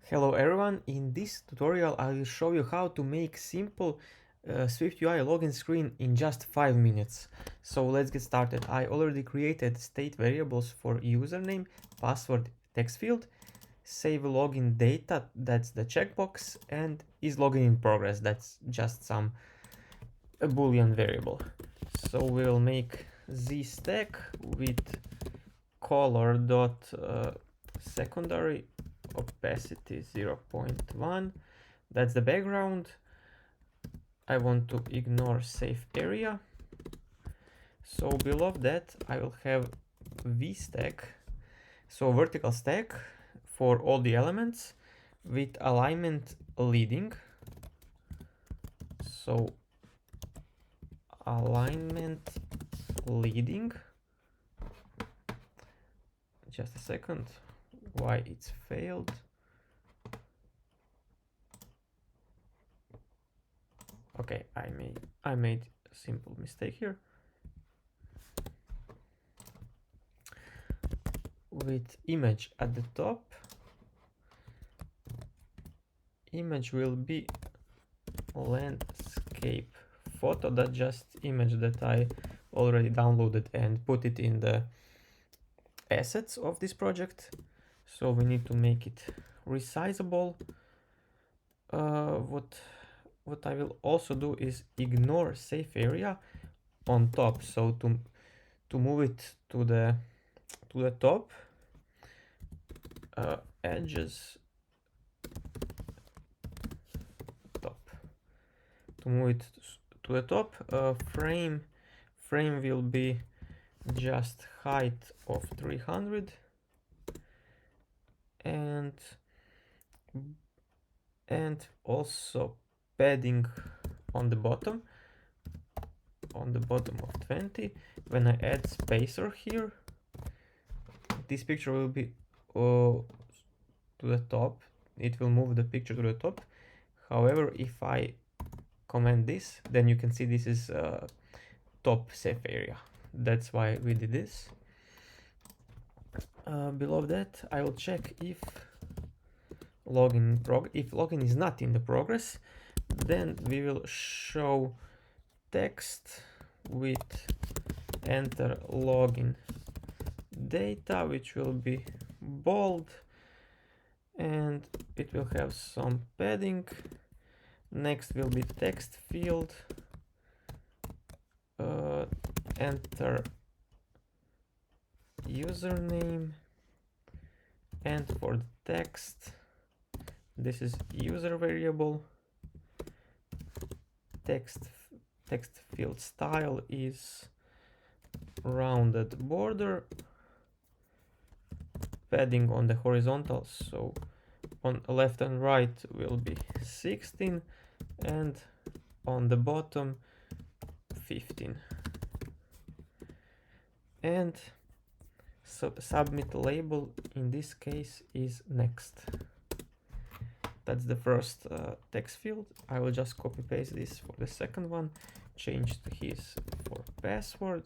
Hello everyone, in this tutorial I will show you how to make simple SwiftUI login screen in just 5 minutes. So let's get started. I already created state variables for username, password, text field, save login data, that's the checkbox, and is login in progress, that's just some boolean variable. So we'll make this stack with color dot secondary opacity 0.1. That's the background. I want to ignore safe area. So below that I will have vstack, so vertical stack for all the elements with alignment leading. So alignment leading, just a second, why it's failed. Okay, I made a simple mistake here. With image at the top, image will be landscape photo, that just image that I already downloaded and put it in the assets of this project. So we need to make it resizable. What I will also do is ignore safe area on top. So to move it to the top, edges top. To move it to the top, frame will be just height of 300 and also padding on the bottom of 20. When I add spacer here, this picture will be to the top, it will move the picture to the top. However, if I comment this, then you can see this is top safe area. That's why we did this. Below that I will check if login is not in the progress, then we will show text with enter login data, which will be bold and it will have some padding. Next will be text field, enter username, and for the text, this is user variable. Text field style is rounded border, padding on the horizontal, so on left and right will be 16 and on the bottom 15. And so submit label in this case is next. That's the first text field. I will just copy paste this for the second one, change to his for password.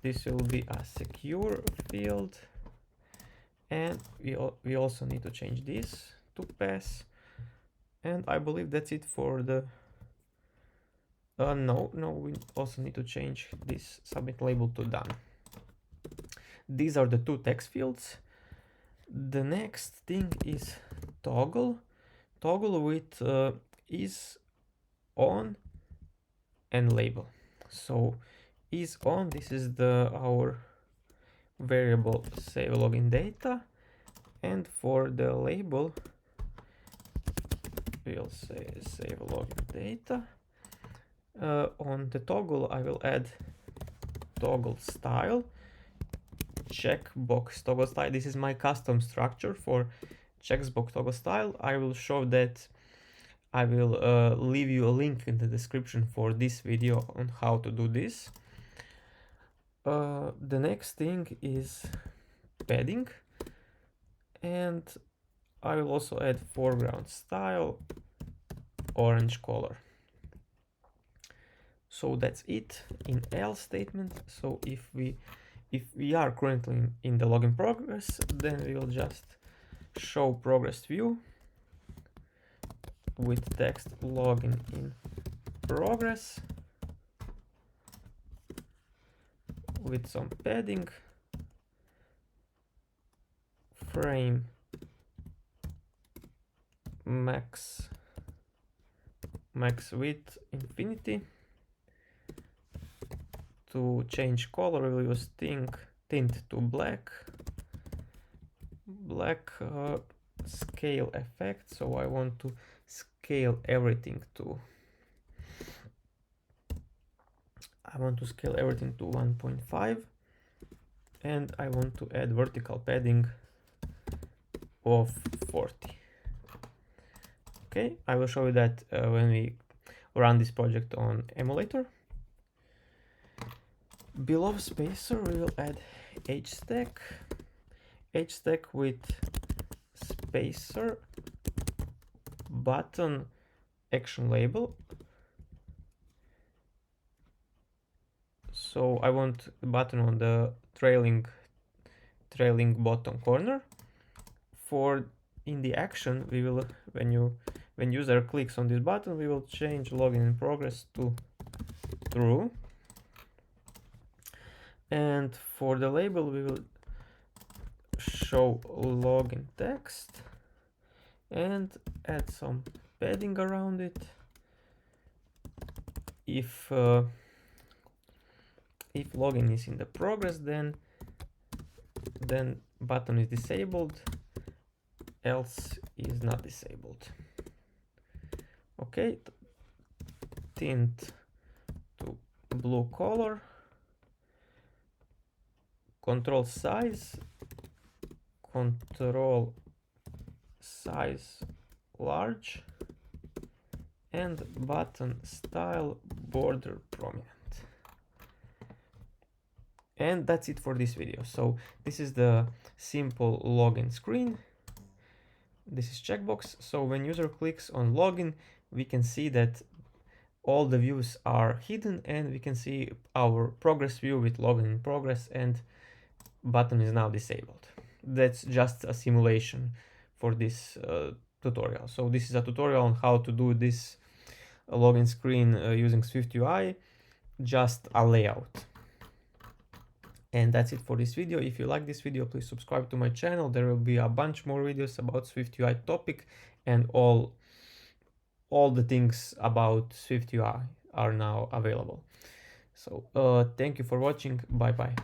This will be a secure field, and we also need to change this to pass. And I believe that's it for the no, we also need to change this submit label to done. These are the two text fields. The next thing is toggle with is on and label. So is on, this is our variable save login data, and for the label we'll say save login data. On the toggle I will add toggle style, checkbox toggle style. This is my custom structure for checkbox toggle style. I will show that. I will leave you a link in the description for this video on how to do this. The next thing is padding, and I will also add foreground style orange color. So that's it in else statement. So if we are currently in the login progress, then we will just show progress view, with text login in progress with some padding, frame max width infinity. To change color, we will use tint to black, scale effect. So I want to scale everything to 1.5, and I want to add vertical padding of 40. Okay, I will show you that when we run this project on emulator. Below spacer, we will add hstack with spacer, button, action label. So I want the button on the trailing bottom corner. For in the action, we will, when user clicks on this button, we will change login in progress to true. And for the label, we will show login text and add some padding around it. If login is in the progress, then button is disabled, else is not disabled. Okay, tint to blue color, control size large, and button style border prominent. And that's it for this video. So this is the simple login screen. This is checkbox. So when user clicks on login, we can see that all the views are hidden, and we can see our progress view with login in progress, and button is now disabled. That's just a simulation for this tutorial. So this is a tutorial on how to do this login screen using SwiftUI, just a layout. And that's it for this video. If you like this video, please subscribe to my channel. There will be a bunch more videos about SwiftUI topic, and all the things about SwiftUI are now available. So thank you for watching. Bye bye.